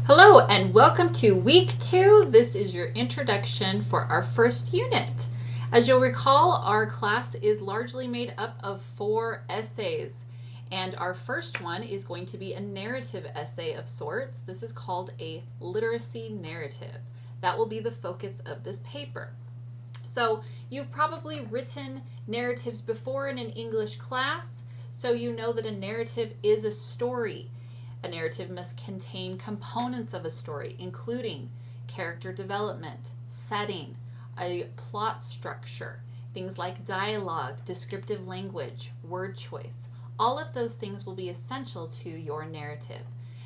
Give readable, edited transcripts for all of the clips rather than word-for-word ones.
Hello and welcome to week 2. This is your introduction for our first unit. As you'll recall, our class is largely made up of 4 essays, and our first one is going to be a narrative essay of sorts. This is called a literacy narrative. That will be the focus of this paper. So you've probably written narratives before in an English class, so you know that a narrative is a story. A narrative must contain components of a story, including character development, setting, a plot structure, things like dialogue, descriptive language, word choice. All of those things will be essential to your narrative.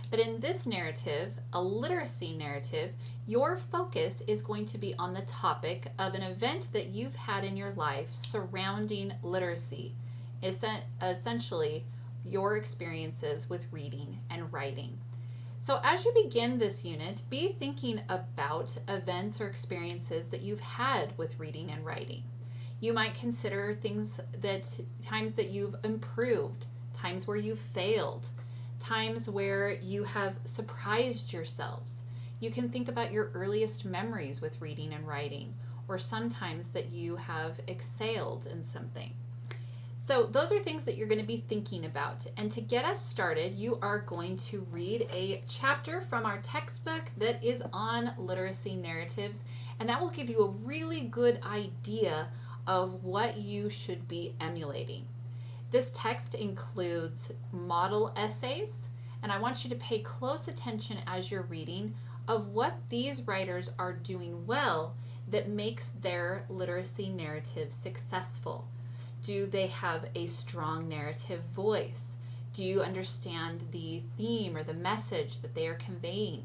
But in this narrative, a literacy narrative, your focus is going to be on the topic of an event that you've had in your life surrounding literacy. Essentially, your experiences with reading and writing. So as you begin this unit, be thinking about events or experiences that you've had with reading and writing. You might consider times that you've improved, times where you've failed, times where you have surprised yourselves. You can think about your earliest memories with reading and writing, or sometimes that you have excelled in something. So those are things that you're going to be thinking about. And to get us started, you are going to read a chapter from our textbook that is on literacy narratives, and that will give you a really good idea of what you should be emulating. This text includes model essays, and I want you to pay close attention as you're reading of what these writers are doing well that makes their literacy narrative successful. Do they have a strong narrative voice? Do you understand the theme or the message that they are conveying?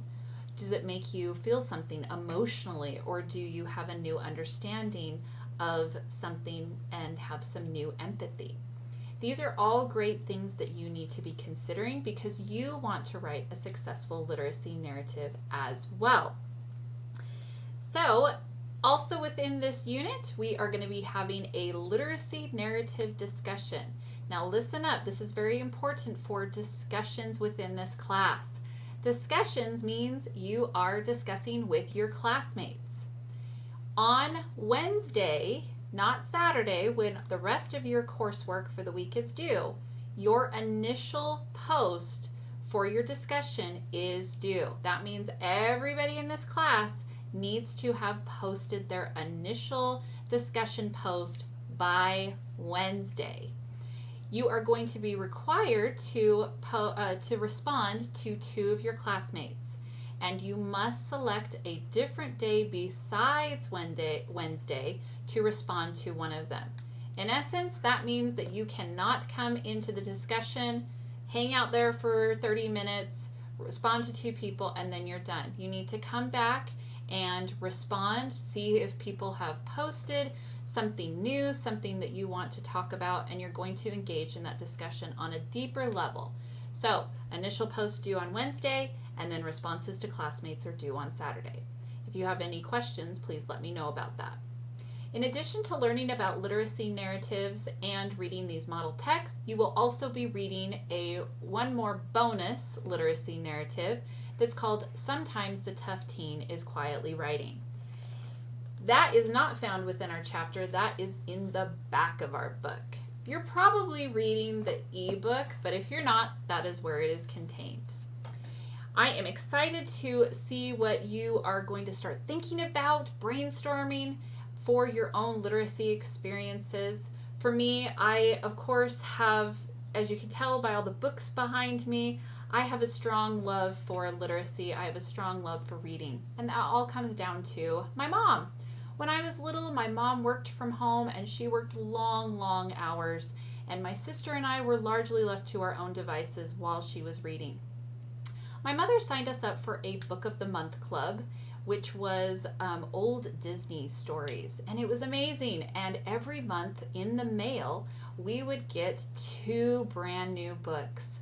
Does it make you feel something emotionally, or do you have a new understanding of something and have some new empathy? These are all great things that you need to be considering because you want to write a successful literacy narrative as well. So, also within this unit, we are going to be having a literacy narrative discussion. Now listen up, this is very important for discussions within this class. Discussions means you are discussing with your classmates. On Wednesday, not Saturday, when the rest of your coursework for the week is due, your initial post for your discussion is due. That means everybody in this class needs to have posted their initial discussion post by Wednesday. You are going to be required to respond to 2 of your classmates, and you must select a different day besides Wednesday to respond to one of them. In essence, that means that you cannot come into the discussion, hang out there for 30 minutes, respond to 2 people, and then you're done. You need to come back and respond, see if people have posted something new, something that you want to talk about, and you're going to engage in that discussion on a deeper level. So, initial post due on Wednesday, and then responses to classmates are due on Saturday. If you have any questions, please let me know about that. In addition to learning about literacy narratives and reading these model texts, you will also be reading one more bonus literacy narrative that's called Sometimes the Tough Teen is Quietly Writing. That is not found within our chapter, that is in the back of our book. You're probably reading the ebook, but if you're not, that is where it is contained. I am excited to see what you are going to start thinking about, brainstorming for your own literacy experiences. For me, I of course have, as you can tell by all the books behind me, I have a strong love for literacy. I have a strong love for reading. And that all comes down to my mom. When I was little, my mom worked from home and she worked long, long hours. And my sister and I were largely left to our own devices while she was reading. My mother signed us up for a Book of the Month club, which was old Disney stories. And it was amazing. And every month in the mail, we would get 2 brand new books.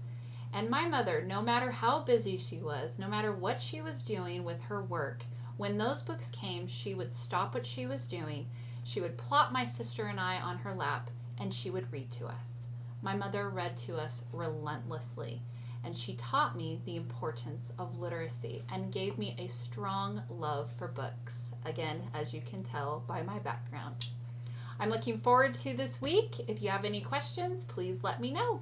And my mother, no matter how busy she was, no matter what she was doing with her work, when those books came, she would stop what she was doing, she would plop my sister and I on her lap, and she would read to us. My mother read to us relentlessly. and she taught me the importance of literacy and gave me a strong love for books, again, as you can tell by my background. I'm looking forward to this week. If you have any questions, please let me know.